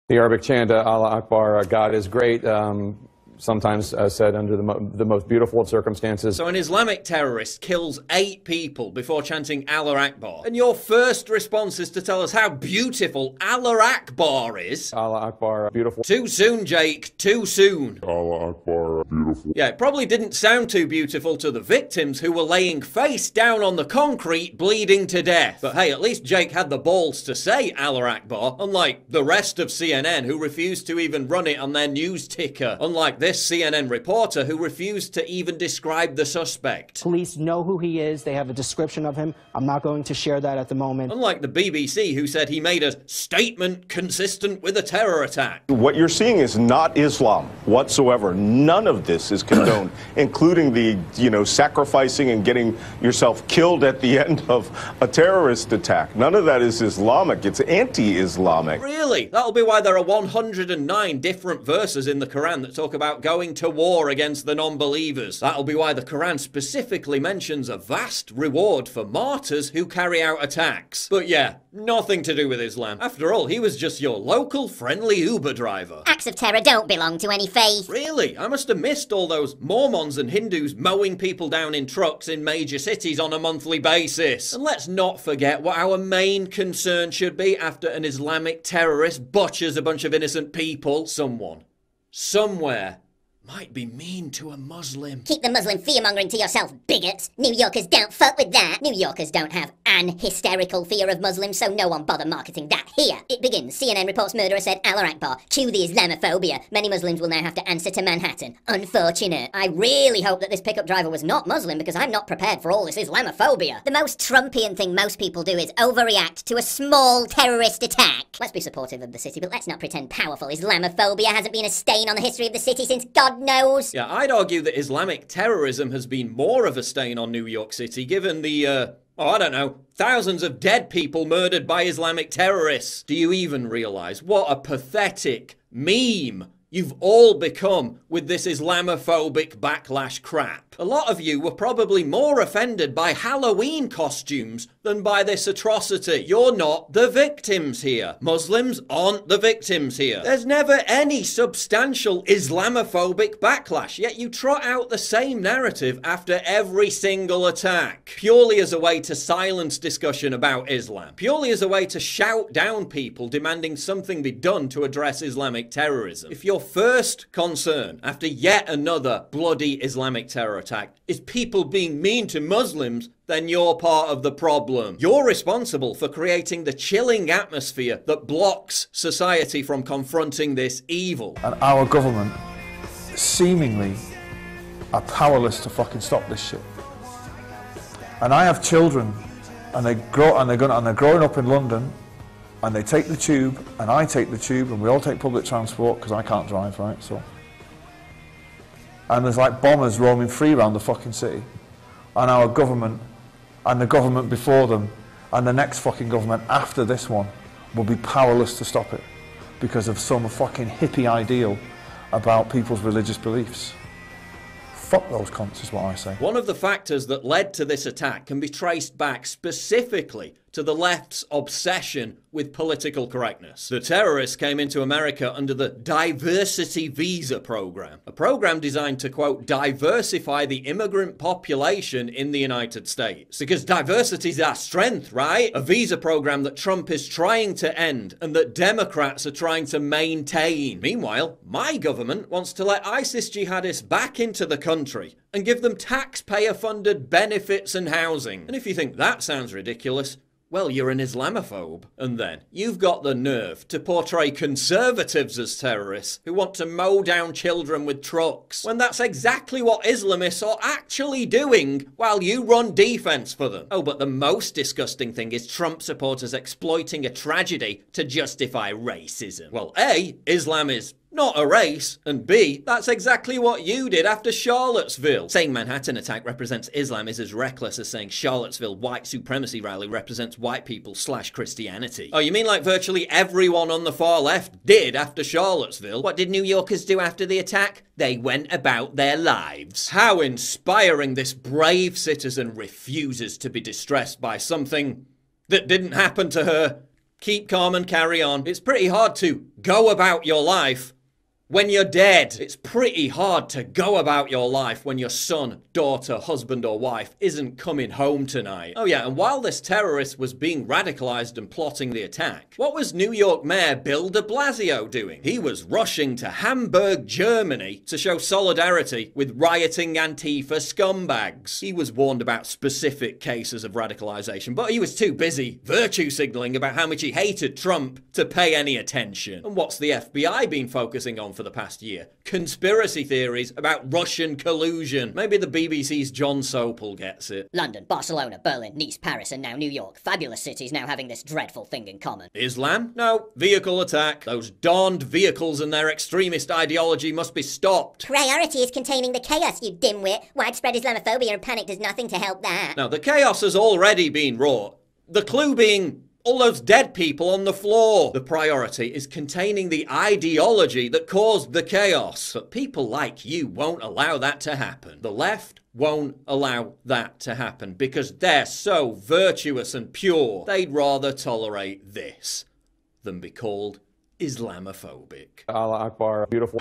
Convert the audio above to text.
The Arabic chant, Allah Akbar, God is great, sometimes said under the most beautiful of circumstances. So an Islamic terrorist kills 8 people before chanting Allah Akbar. And your first response is to tell us how beautiful Allah Akbar is. Allah Akbar, beautiful. Too soon, Jake, too soon. Allah Akbar, beautiful. Yeah, it probably didn't sound too beautiful to the victims who were laying face down on the concrete, bleeding to death. But hey, at least Jake had the balls to say Allah Akbar, unlike the rest of CNN who refused to even run it on their news ticker. Unlike this CNN reporter who refused to even describe the suspect. Police know who he is. They have a description of him. I'm not going to share that at the moment. Unlike the BBC who said he made a statement consistent with a terror attack. What you're seeing is not Islam whatsoever. None of this is condoned, including the, sacrificing and getting yourself killed at the end of a terrorist attack. None of that is Islamic. It's anti-Islamic. Really? That'll be why there are 109 different verses in the Quran that talk about going to war against the non-believers. That'll be why the Quran specifically mentions a vast reward for martyrs who carry out attacks. But yeah, nothing to do with Islam. After all, he was just your local friendly Uber driver. Acts of terror don't belong to any faith. Really? I must have missed all those Mormons and Hindus mowing people down in trucks in major cities on a monthly basis. And let's not forget what our main concern should be after an Islamic terrorist butchers a bunch of innocent people. Someone, somewhere, might be mean to a Muslim. Keep the Muslim fear-mongering to yourself, bigots. New Yorkers don't fuck with that. New Yorkers don't have an hysterical fear of Muslims, so no one bother marketing that here. It begins. CNN reports murderer said Allah Akbar. Cue the Islamophobia. Many Muslims will now have to answer to Manhattan. Unfortunate. I really hope that this pickup driver was not Muslim because I'm not prepared for all this Islamophobia. The most Trumpian thing most people do is overreact to a small terrorist attack. Let's be supportive of the city, but let's not pretend powerful Islamophobia hasn't been a stain on the history of the city since God knows. Yeah, I'd argue that Islamic terrorism has been more of a stain on New York City given the, thousands of dead people murdered by Islamic terrorists. Do you even realize what a pathetic meme you've all become with this Islamophobic backlash crap? A lot of you were probably more offended by Halloween costumes than by this atrocity. You're not the victims here. Muslims aren't the victims here. There's never any substantial Islamophobic backlash, yet you trot out the same narrative after every single attack, purely as a way to silence discussion about Islam, purely as a way to shout down people demanding something be done to address Islamic terrorism. If your first concern after yet another bloody Islamic terror attack is people being mean to Muslims, then you're part of the problem. You're responsible for creating the chilling atmosphere that blocks society from confronting this evil. And our government seemingly are powerless to fucking stop this shit. And I have children, and they're growing up in London, and they take the tube, and I take the tube, and we all take public transport because I can't drive, right? So, and there's like bombers roaming free around the fucking city, and our government, and the government before them, and the next fucking government after this one will be powerless to stop it because of some fucking hippie ideal about people's religious beliefs. Fuck those cunts is what I say. One of the factors that led to this attack can be traced back specifically to the left's obsession with political correctness. The terrorists came into America under the diversity visa program, a program designed to, quote, diversify the immigrant population in the United States. Because diversity's our strength, right? A visa program that Trump is trying to end and that Democrats are trying to maintain. Meanwhile, my government wants to let ISIS jihadists back into the country and give them taxpayer-funded benefits and housing. And if you think that sounds ridiculous, well, you're an Islamophobe. And then, you've got the nerve to portray conservatives as terrorists who want to mow down children with trucks, when that's exactly what Islamists are actually doing while you run defense for them. Oh, but the most disgusting thing is Trump supporters exploiting a tragedy to justify racism. Well, A, Islam is not a race, and B, that's exactly what you did after Charlottesville. Saying Manhattan attack represents Islam is as reckless as saying Charlottesville white supremacy rally represents white people / Christianity. Oh, you mean like virtually everyone on the far left did after Charlottesville? What did New Yorkers do after the attack? They went about their lives. How inspiring this brave citizen refuses to be distressed by something that didn't happen to her Keep calm and carry on. It's pretty hard to go about your life when you're dead. It's pretty hard to go about your life when your son, daughter, husband or wife isn't coming home tonight. Oh yeah, and while this terrorist was being radicalized and plotting the attack, what was New York Mayor Bill de Blasio doing? He was rushing to Hamburg, Germany to show solidarity with rioting Antifa scumbags. He was warned about specific cases of radicalization, but he was too busy virtue signaling about how much he hated Trump to pay any attention. And what's the FBI been focusing on for the past year? Conspiracy theories about Russian collusion. Maybe the BBC's John Sopel gets it. London, Barcelona, Berlin, Nice, Paris, and now New York. Fabulous cities now having this dreadful thing in common. Islam? No. Vehicle attack. Those darned vehicles and their extremist ideology must be stopped. Priority is containing the chaos, you dimwit. Widespread Islamophobia and panic does nothing to help that. Now, the chaos has already been wrought. The clue being all those dead people on the floor. The priority is containing the ideology that caused the chaos. But people like you won't allow that to happen. The left won't allow that to happen because they're so virtuous and pure. They'd rather tolerate this than be called Islamophobic. Alkahu Akbar, beautiful.